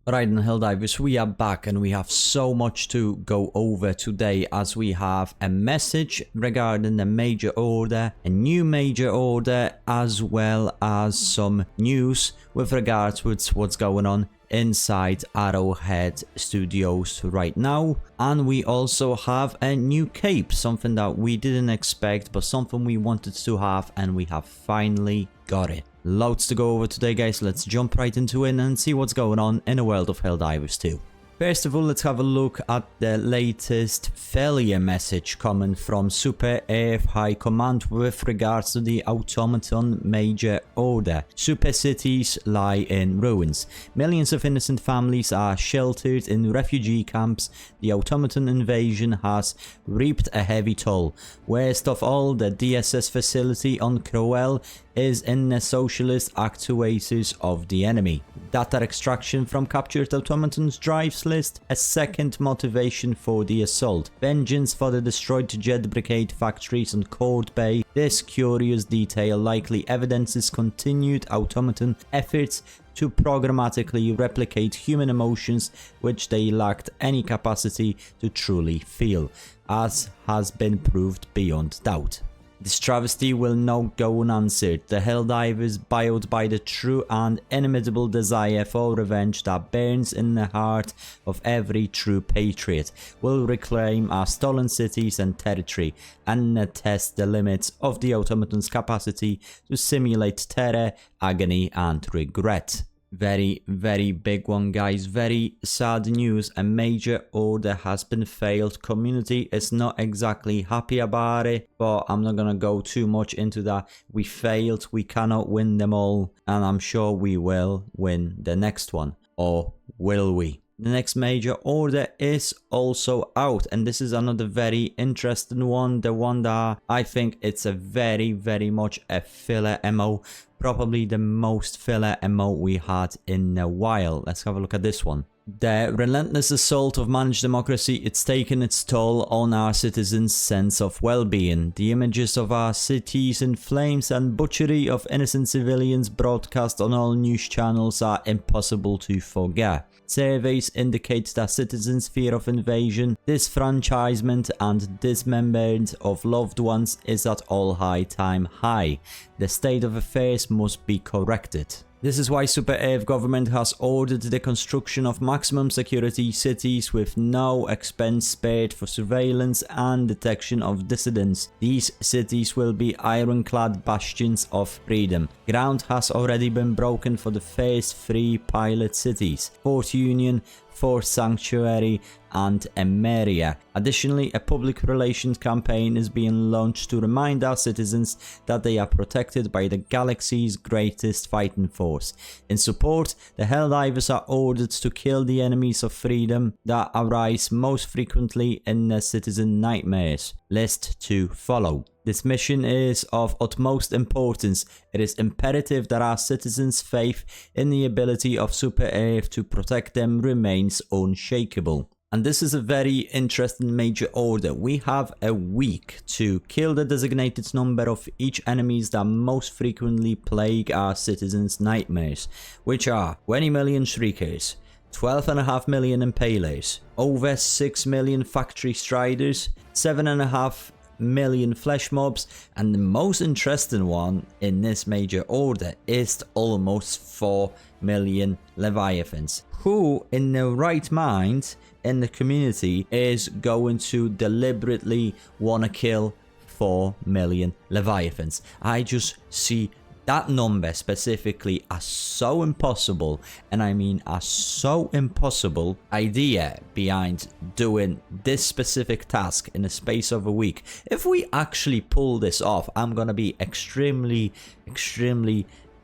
Right, then, Helldivers, we are back and we have so much to go over today, as we have a message regarding the major order, a new major order, as well as some news with regards to what's going on inside Arrowhead Studios right now. And we also have a new cape, something that we didn't expect, but something we wanted to have, and we have finally got it. Loads to go over today, guys. Let's jump right into it and see what's going on in the world of Helldivers 2. First of all, let's have a look at the latest failure message coming from Super AF High Command with regards to the automaton major order. Super cities lie in ruins. Millions of innocent families are sheltered in refugee camps. The automaton invasion has reaped a heavy toll. Worst of all, the DSS facility on Crowell is in the socialist actuators of the enemy. Data extraction from captured automatons drives list a second motivation for the assault. Vengeance for the destroyed Jet Brigade factories on Court Bay. This curious detail likely evidences continued automaton efforts to programmatically replicate human emotions which they lacked any capacity to truly feel, as has been proved beyond doubt. This travesty will not go unanswered. The Helldivers, buoyed by the true and inimitable desire for revenge that burns in the heart of every true patriot, will reclaim our stolen cities and territory and test the limits of the automaton's capacity to simulate terror, agony and regret. Very, very big one, guys. Very sad news. A major order has been failed. Community is not exactly happy about it, but I'm not gonna go too much into that. We failed. We cannot win them all, and I'm sure we will win the next one. Or will we? The next major order is also out, and this is another very interesting one. The one that I think it's a very, very much a filler MO. Probably the most filler MO we had in a while. Let's have a look at this one. The relentless assault of managed democracy, it's taken its toll on our citizens' sense of well-being. The images of our cities in flames and butchery of innocent civilians broadcast on all news channels are impossible to forget. Surveys indicate that citizens' fear of invasion, disfranchisement and dismemberment of loved ones is at all-time high. The state of affairs must be corrected. This is why Super AF government has ordered the construction of maximum security cities with no expense spared for surveillance and detection of dissidents. These cities will be ironclad bastions of freedom. Ground has already been broken for the first 3 pilot cities: Fort Union, Fort Sanctuary and Emeria. Additionally, a public relations campaign is being launched to remind our citizens that they are protected by the galaxy's greatest fighting force. In support, the Helldivers are ordered to kill the enemies of freedom that arise most frequently in the citizen nightmares. List to follow. This mission is of utmost importance. It is imperative that our citizens' faith in the ability of Super AF to protect them remains unshakable. And this is a very interesting major order. We have a week to kill the designated number of each enemies that most frequently plague our citizens' nightmares, which are 20 million Shriekers, 12.5 million Impalers, over 6 million Factory Striders, 7.5 million flesh mobs, and the most interesting one in this major order is almost 4 million Leviathans. Who in their right mind in the community is going to deliberately want to kill 4 million Leviathans? I just see that number specifically as so impossible, and I mean a so impossible idea behind doing this specific task in the space of a week. If we actually pull this off, I'm gonna be extremely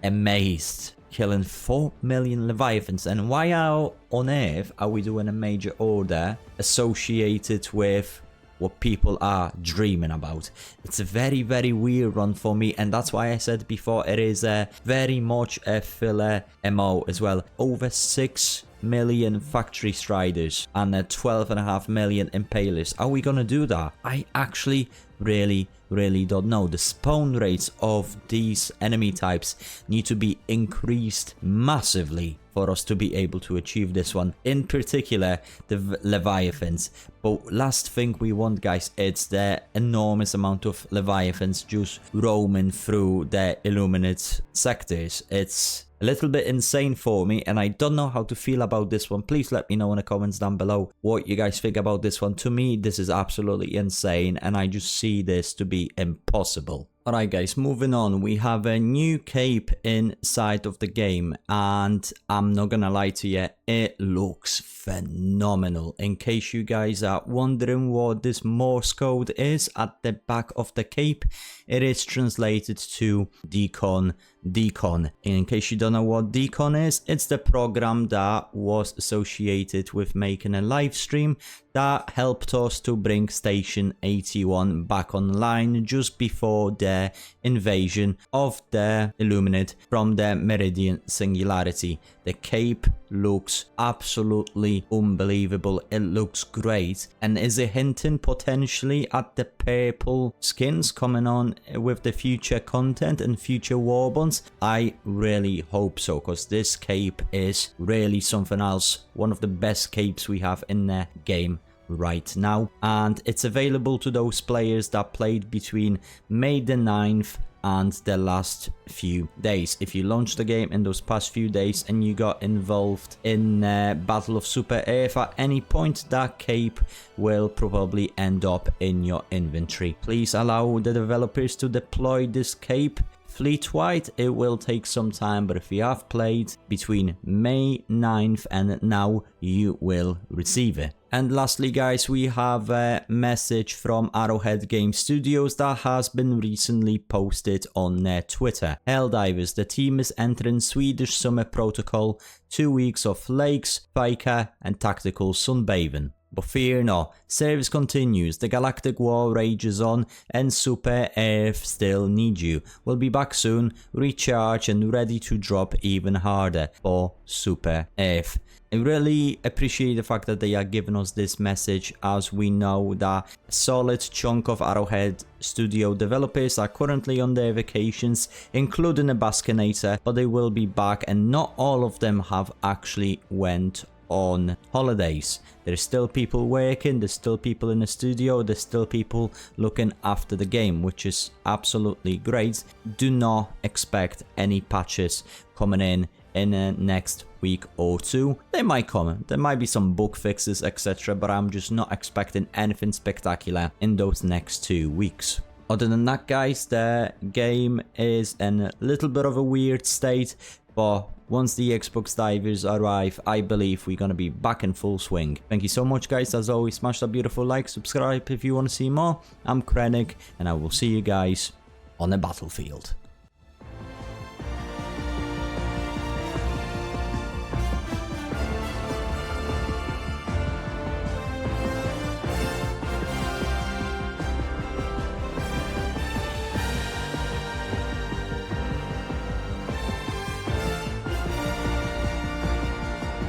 amazed. Killing 4 million Leviathans. And why on earth are we doing a major order associated with what people are dreaming about? It's a very, very weird one for me, and that's why I said before it is very much a filler MO as well. Over 6 million Factory Striders and 12.5 million Impalers. Are we gonna do that? I actually really don't know. The spawn rates of these enemy types need to be increased massively for us to be able to achieve this one, in particular the Leviathans. But last thing we want, guys, it's the enormous amount of Leviathans just roaming through the illuminate sectors. It's a little bit insane for me, and I don't know how to feel about this one. Please let me know in the comments down below what you guys think about this one. To me, this is absolutely insane, and I just see this to be impossible. Alright guys, moving on, we have a new cape inside of the game, and I'm not gonna lie to you, it looks phenomenal. In case you guys are wondering what this Morse code is at the back of the cape, it is translated to Decon. In case you don't know what Decon is, it's the program that was associated with making a live stream that helped us to bring Station 81 back online just before the invasion of the Illuminate from the Meridian Singularity. The cape looks absolutely unbelievable. It looks great, and is it hinting potentially at the purple skins coming on with the future content and future warbonds? I really hope so, because this cape is really something else. One of the best capes we have in the game right now, and it's available to those players that played between May the 9th and the last few days. If you launched the game in those past few days and you got involved in Battle of Super Earth at any point, that cape will probably end up in your inventory. Please allow the developers to deploy this cape fleet-wide. It will take some time, but if you have played between May 9th and now, you will receive it. And lastly guys, we have a message from Arrowhead Game Studios that has been recently posted on their Twitter. Helldivers, the team is entering Swedish Summer Protocol, 2 weeks of lakes, Fika and tactical sunbathing. But fear not, service continues, the galactic war rages on, and Super Earth still needs you. We'll be back soon, recharge and ready to drop even harder for Super Earth. I really appreciate the fact that they are giving us this message, as we know that a solid chunk of Arrowhead Studio developers are currently on their vacations, including the Baskinator, but they will be back, and not all of them have actually went on holidays. There's still people working, there's still people in the studio, there's still people looking after the game, which is absolutely great. Do not expect any patches coming in the next week or two. They might come, there might be some bug fixes, etc., but I'm just not expecting anything spectacular in those next 2 weeks. Other than that guys, the game is in a little bit of a weird state, but once the Xbox divers arrive, I believe we're gonna be back in full swing. Thank you so much guys, as always, smash that beautiful like, subscribe if you want to see more. I'm Krennic, and I will see you guys on the battlefield.